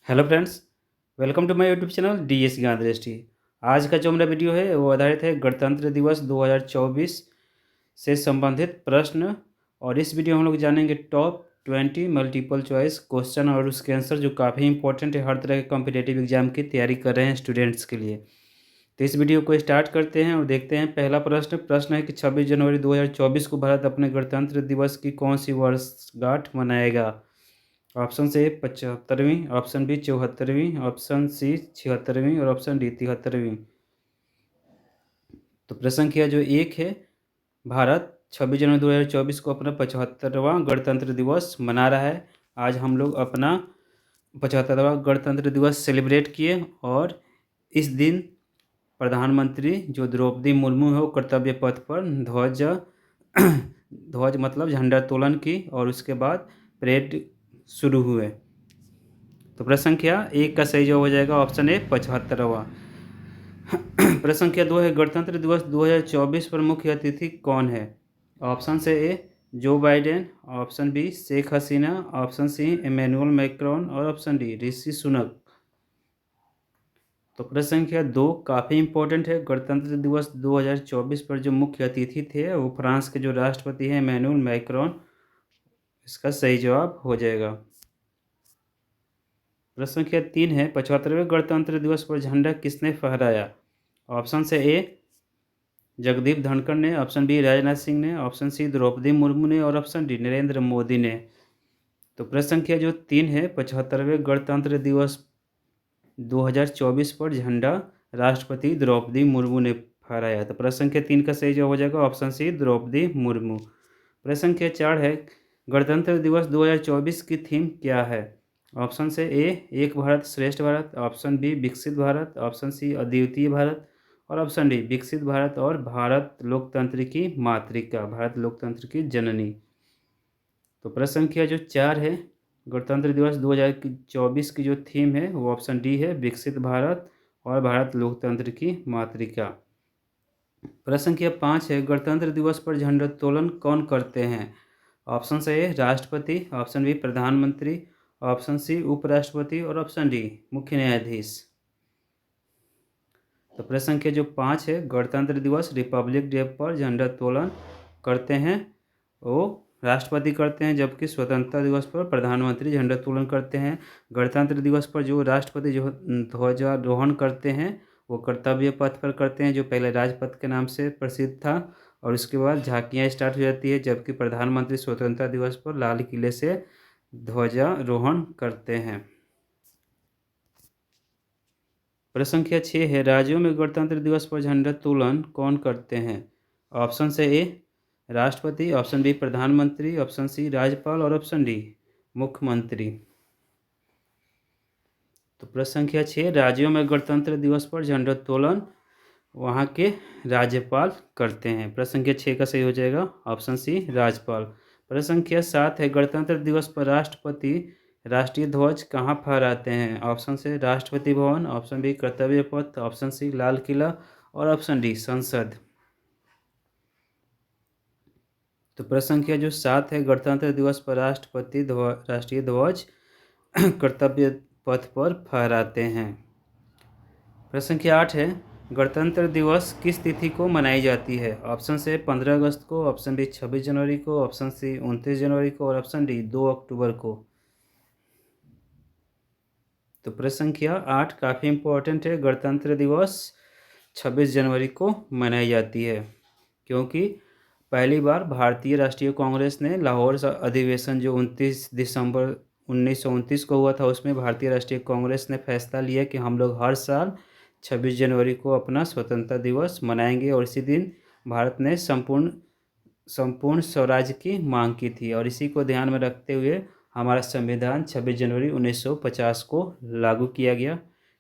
Hello friends, welcome to my YouTube channel DS Gyan Drishti. आज का जो मेरा वीडियो है वो आधारित है गणतंत्र दिवस 2024 से संबंधित प्रश्न। और इस वीडियो में हम लोग जानेंगे टॉप 20 मल्टीपल चॉइस क्वेश्चन और उसके आंसर जो काफ़ी इंपॉर्टेंट है हर तरह के कॉम्पिटिटिव एग्जाम की तैयारी कर रहे हैं स्टूडेंट्स के लिए। तो इस वीडियो को स्टार्ट करते हैं और देखते हैं। पहला प्रश्न है कि 26 जनवरी 2024 को भारत अपने गणतंत्र दिवस की कौन सी वर्षगांठ मनाएगा। ऑप्शन से 75वीं, ऑप्शन बी 74वीं, ऑप्शन सी 76वीं और ऑप्शन डी 73वीं। तो प्रश्न संख्या जो एक है, भारत 26 जनवरी 2024 को अपना 75वां गणतंत्र दिवस मना रहा है। आज हम लोग अपना 75वां गणतंत्र दिवस सेलिब्रेट किए और इस दिन प्रधानमंत्री जो द्रौपदी मुर्मू है वो कर्तव्य पथ पर ध्वज मतलब झंडोत्तोलन की और उसके बाद परेड शुरू हुए। तो प्रश्न संख्या एक का सही जवाब हो जाएगा ऑप्शन ए 75वां। प्रश्न संख्या दो है, गणतंत्र दिवस 2024 पर मुख्य अतिथि कौन है। ऑप्शन से A Joe Biden, option B Sheikh Hasina, option C Emmanuel Macron और ऑप्शन डी ऋषि सुनक। तो प्रश्न संख्या दो काफ़ी इंपॉर्टेंट है। गणतंत्र दिवस 2024 पर जो मुख्य अतिथि थे वो फ्रांस के जो राष्ट्रपति हैं इमैनुअल मैक्रोन। इसका सही जवाब हो जाएगा। प्रश्न संख्या तीन है, 75वें गणतंत्र दिवस पर झंडा किसने फहराया। ऑप्शन से ए जगदीप धनखड़ ने, ऑप्शन बी राजनाथ सिंह ने, ऑप्शन सी द्रौपदी मुर्मू ने और ऑप्शन डी नरेंद्र मोदी ने। तो प्रश्न संख्या जो तीन है, 75वें गणतंत्र दिवस 2024 पर झंडा राष्ट्रपति द्रौपदी मुर्मू ने फहराया। तो प्रश्न संख्या तीन का सही जवाब हो जाएगा ऑप्शन सी द्रौपदी मुर्मू। प्रश्न संख्या चार है, गणतंत्र दिवस 2024 की थीम क्या है। ऑप्शन से ए एक भारत श्रेष्ठ भारत, ऑप्शन बी विकसित भारत, ऑप्शन सी अद्वितीय भारत और ऑप्शन डी विकसित भारत और भारत लोकतंत्र की मातृका, भारत लोकतंत्र की जननी। तो प्रश्न संख्या जो चार है, गणतंत्र दिवस 2024 की जो थीम है वो ऑप्शन डी है विकसित भारत और भारत लोकतंत्र की मातृका। प्रश्न संख्या पाँच है, गणतंत्र दिवस पर झंडोत्तोलन कौन करते हैं। ऑप्शन से ए राष्ट्रपति, ऑप्शन बी प्रधानमंत्री, ऑप्शन सी उपराष्ट्रपति और ऑप्शन डी मुख्य न्यायाधीश। तो प्रश्न संख्या जो पाँच है, गणतंत्र दिवस रिपब्लिक डे पर झंडोत्तोलन करते हैं वो राष्ट्रपति करते हैं, जबकि स्वतंत्रता दिवस पर प्रधानमंत्री झंडोत्तोलन करते हैं। गणतंत्र दिवस पर जो राष्ट्रपति जो ध्वजारोहण करते हैं वो कर्तव्य पथ पर करते हैं, जो पहले राजपथ के नाम से प्रसिद्ध था, और उसके बाद झांकियाँ स्टार्ट हो जाती है, जबकि प्रधानमंत्री स्वतंत्रता दिवस पर लाल किले से ध्वजारोहण करते हैं। प्रश्न संख्या छः है, राज्यों में गणतंत्र दिवस पर झंडोत्तोलन कौन करते हैं। ऑप्शन से ए राष्ट्रपति, ऑप्शन बी प्रधानमंत्री, ऑप्शन सी राज्यपाल और ऑप्शन डी मुख्यमंत्री। तो प्रश्न संख्या छः, राज्यों में गणतंत्र दिवस पर झंडोत्तोलन वहाँ के राज्यपाल करते हैं। प्रश्न संख्या छः का सही हो जाएगा ऑप्शन सी राज्यपाल। प्रश्न संख्या सात है, गणतंत्र दिवस पर राष्ट्रपति राष्ट्रीय ध्वज कहाँ फहराते हैं। ऑप्शन से राष्ट्रपति भवन, ऑप्शन बी कर्तव्य पथ, ऑप्शन सी लाल किला और ऑप्शन डी संसद। तो प्रश्न संख्या जो सात है, गणतंत्र दिवस पर राष्ट्रपति राष्ट्रीय ध्वज कर्तव्य पथ पर फहराते हैं। प्रश्न संख्या आठ है, गणतंत्र दिवस किस तिथि को मनाई जाती है। ऑप्शन से 15 अगस्त को, ऑप्शन बी 26 जनवरी को, ऑप्शन सी 29 जनवरी को और ऑप्शन डी 2 अक्टूबर को। तो प्रश्न संख्या आठ काफ़ी इंपॉर्टेंट है। गणतंत्र दिवस 26 जनवरी को मनाई जाती है, क्योंकि पहली बार भारतीय राष्ट्रीय कांग्रेस ने लाहौर अधिवेशन जो 29 दिसंबर 1929 को हुआ था, उसमें भारतीय राष्ट्रीय कांग्रेस ने फैसला लिया कि हम लोग हर साल 26 जनवरी को अपना स्वतंत्रता दिवस मनाएंगे, और इसी दिन भारत ने संपूर्ण स्वराज की मांग की थी, और इसी को ध्यान में रखते हुए हमारा संविधान 26 जनवरी 1950 को लागू किया गया।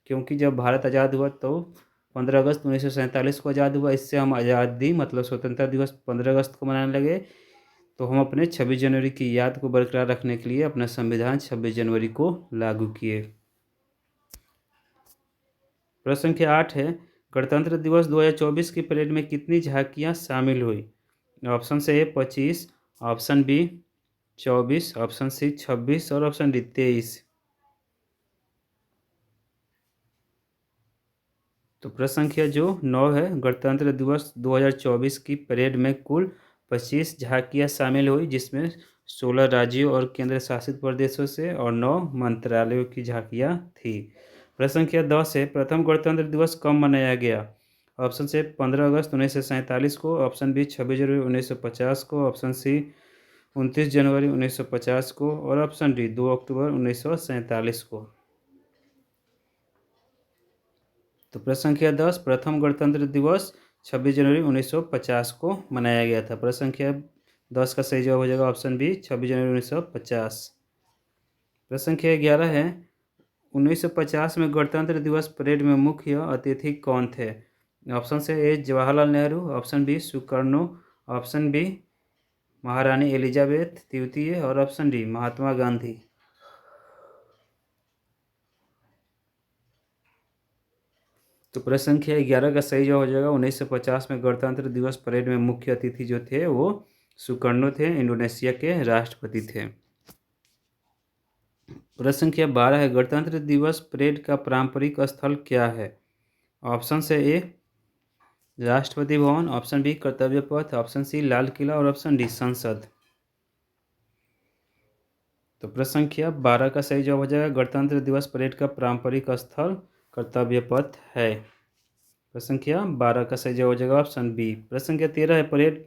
क्योंकि जब भारत आज़ाद हुआ तो 15 अगस्त 1947 को आज़ाद हुआ, इससे हम आज़ादी मतलब स्वतंत्रता दिवस 15 अगस्त को मनाने लगे, तो हम अपने 26 जनवरी की याद को बरकरार रखने के लिए अपना संविधान 26 जनवरी को लागू किए। प्रश्न संख्या आठ है, गणतंत्र दिवस 2024 की परेड में कितनी झांकियाँ शामिल हुई। ऑप्शन से ए 25, ऑप्शन बी 24, ऑप्शन सी 26 और ऑप्शन डी 23। तो प्रश्न संख्या जो 9 है, गणतंत्र दिवस 2024 की परेड में कुल 25 झांकियां शामिल हुई, जिसमें 16 राज्यों और केंद्र शासित प्रदेशों से और 9 मंत्रालयों की झांकियां थी। प्रश्न संख्या 10 है, प्रथम गणतंत्र दिवस कब मनाया गया? ऑप्शन से 15 अगस्त 1947 को, ऑप्शन बी 26 जनवरी 1950 को, ऑप्शन सी 29 जनवरी 1950 को और ऑप्शन डी 2 अक्टूबर 1947 को। तो प्रश्न संख्या 10, प्रथम गणतंत्र दिवस 26 जनवरी 1950 को मनाया गया था। प्रश्न संख्या 10 का सही जवाब हो जाएगा ऑप्शन बी 26 जनवरी 1950। प्रश्न संख्या 11 है, 1950 में गणतंत्र दिवस परेड में मुख्य अतिथि कौन थे? ऑप्शन से A Jawaharlal Nehru, option B Sukarno, option B महारानी एलिजाबेथ द्वितीय और ऑप्शन डी महात्मा गांधी। तो प्रश्न संख्या 11 का सही जवाब हो जाएगा 1950 में गणतंत्र दिवस परेड में मुख्य अतिथि जो थे वो सुकर्णो थे, इंडोनेशिया के राष्ट्रपति थे। प्रश्न संख्या 12 है, गणतंत्र दिवस परेड का पारंपरिक स्थल क्या है? ऑप्शन से ए राष्ट्रपति भवन, ऑप्शन बी कर्तव्य पथ, ऑप्शन सी लाल किला और ऑप्शन डी संसद। तो प्रश्न संख्या 12 का सही जवाब हो जाएगा गणतंत्र दिवस परेड का पारंपरिक स्थल कर्तव्य पथ है। प्रश्न संख्या 12 का सही जवाब हो जाएगा ऑप्शन बी। प्रश्न संख्या 13 है, परेड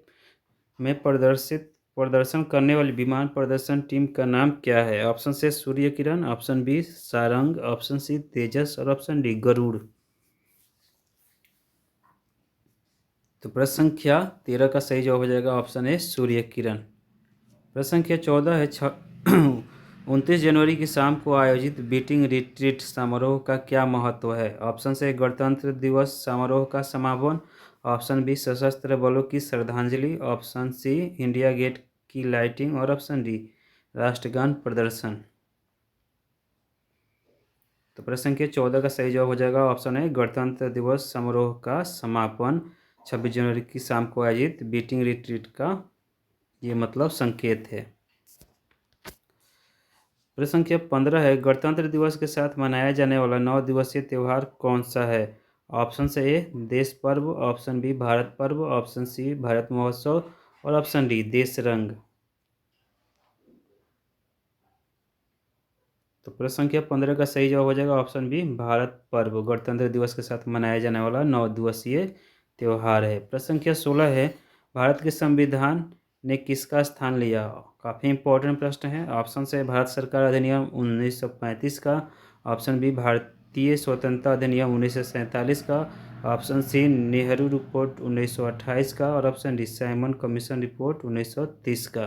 में प्रदर्शन करने वाली विमान प्रदर्शन टीम का नाम क्या है? ऑप्शन से Surya Kiran, option B Sarang, option C Tejas और ऑप्शन डी गरुड़। तो प्रश्न संख्या 13 का सही जवाब हो जाएगा ऑप्शन ए सूर्य किरण। प्रश्न संख्या 14 है, 29 जनवरी की शाम को आयोजित बीटिंग रिट्रीट समारोह का क्या महत्व है? ऑप्शन से गणतंत्र दिवस समारोह का समापन, ऑप्शन बी सशस्त्र बलों की श्रद्धांजलि, ऑप्शन सी इंडिया गेट की लाइटिंग और ऑप्शन डी राष्ट्रगान प्रदर्शन। तो प्रश्न संख्या 14 का सही जवाब हो जाएगा ऑप्शन है गणतंत्र दिवस समारोह का समापन 26 जनवरी की शाम को आयोजित बीटिंग रिट्रीट का ये मतलब संकेत है। प्रश्न संख्या 15 है, गणतंत्र दिवस के साथ मनाया जाने वाला 9 दिवसीय त्यौहार कौन सा है? ऑप्शन से ए देश पर्व, ऑप्शन बी भारत पर्व, ऑप्शन सी भारत महोत्सव और ऑप्शन डी देश रंग। तो प्रश्न संख्या 15 का सही जवाब हो जाएगा ऑप्शन बी भारत पर्व, गणतंत्र दिवस के साथ मनाया जाने वाला 9 दिवसीय त्यौहार है। प्रश्न संख्या 16 है, भारत के संविधान ने किसका स्थान लिया? काफ़ी इंपॉर्टेंट प्रश्न है। ऑप्शन से भारत सरकार अधिनियम 1935 का, ऑप्शन बी भारतीय स्वतंत्रता अधिनियम 1947 का, ऑप्शन सी नेहरू रिपोर्ट 1928 का और option D Simon commission report 1930 का।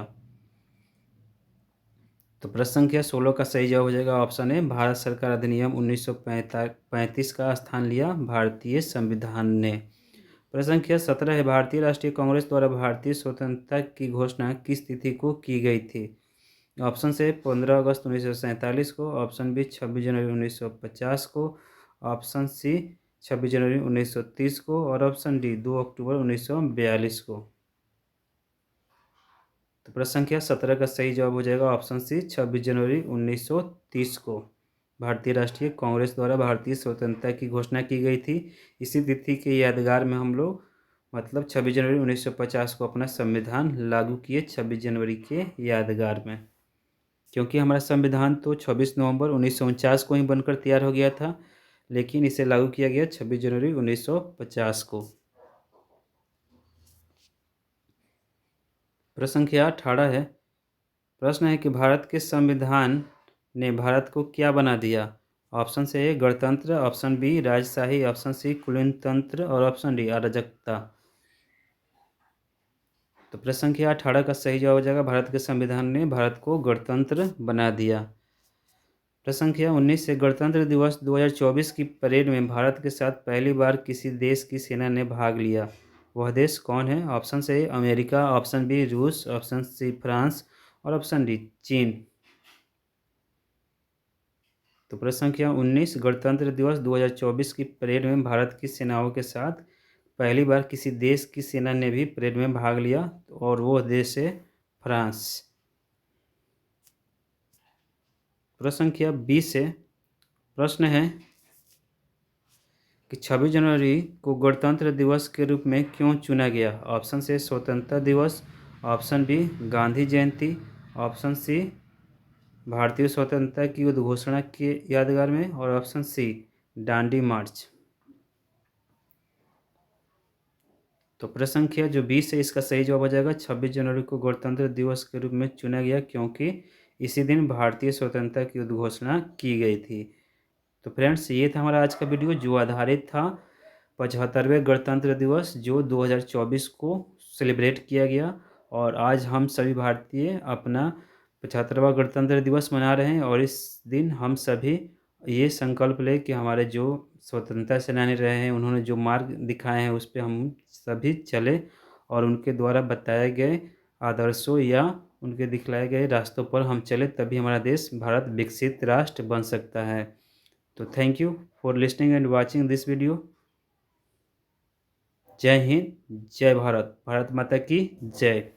तो प्रश्न संख्या 16 का सही जवाब हो जाएगा ऑप्शन ए भारत सरकार अधिनियम 1935 का स्थान लिया भारतीय संविधान ने। प्रश्न संख्या 17 है, भारतीय राष्ट्रीय कांग्रेस द्वारा भारतीय स्वतंत्रता की घोषणा किस तिथि को की गई थी? ऑप्शन से 15 अगस्त 1947 को, ऑप्शन बी 26 जनवरी 1950 को, ऑप्शन सी 26 जनवरी 1930 को और ऑप्शन डी 2 अक्टूबर 1942 को। तो प्रश्न संख्या 17 का सही जवाब हो जाएगा ऑप्शन सी 26 जनवरी 1930 को भारतीय राष्ट्रीय कांग्रेस द्वारा भारतीय स्वतंत्रता की घोषणा की गई थी। इसी तिथि के यादगार में हम लोग मतलब 26 जनवरी 1950 को अपना संविधान लागू किए 26 जनवरी के यादगार में, क्योंकि हमारा संविधान तो 26 नवंबर 1949 को ही बनकर तैयार हो गया था, लेकिन इसे लागू किया गया 26 जनवरी 1950 को। प्रश्न संख्या 18 है, प्रश्न है कि भारत के संविधान ने भारत को क्या बना दिया? ऑप्शन से ए गणतंत्र, ऑप्शन बी राजशाही, ऑप्शन सी कुलीनतंत्र और ऑप्शन डी अराजकता। तो प्रश्न संख्या 18 का सही जवाब हो जाएगा भारत के संविधान ने भारत को गणतंत्र बना दिया। प्रश्न संख्या 19 से गणतंत्र दिवस 2024 की परेड में भारत के साथ पहली बार किसी देश की सेना ने भाग लिया, वह देश कौन है? ऑप्शन से ए अमेरिका, ऑप्शन बी रूस, ऑप्शन सी फ्रांस और ऑप्शन डी चीन। तो प्रश्न संख्या 19, गणतंत्र दिवस 2024 की परेड में भारत की सेनाओं के साथ पहली बार किसी देश की सेना ने भी परेड में भाग लिया और वो देश है फ्रांस। प्रश्न संख्या 20 है, प्रश्न है कि 26 जनवरी को गणतंत्र दिवस के रूप में क्यों चुना गया? ऑप्शन ए स्वतंत्रता दिवस, ऑप्शन बी गांधी जयंती, ऑप्शन सी भारतीय स्वतंत्रता की उद्घोषणा के यादगार में और ऑप्शन सी दांडी मार्च। तो प्रश्न संख्या जो 20 है इसका सही जवाब हो जाएगा 26 जनवरी को गणतंत्र दिवस के रूप में चुना गया क्योंकि इसी दिन भारतीय स्वतंत्रता की उद्घोषणा की गई थी। तो फ्रेंड्स ये था हमारा आज का वीडियो जो आधारित था 75वें गणतंत्र दिवस जो 2024 को सेलिब्रेट किया गया और आज हम सभी भारतीय अपना 75वां गणतंत्र दिवस मना रहे हैं और इस दिन हम सभी ये संकल्प लें कि हमारे जो स्वतंत्रता सेनानी रहे हैं उन्होंने जो मार्ग दिखाए हैं उस पे हम सभी चले और उनके द्वारा बताए गए आदर्शों या उनके दिखलाए गए रास्तों पर हम चले तभी हमारा देश भारत विकसित राष्ट्र बन सकता है। तो thank you for listening and watching this video. जय हिंद, जय भारत, भारत माता की जय।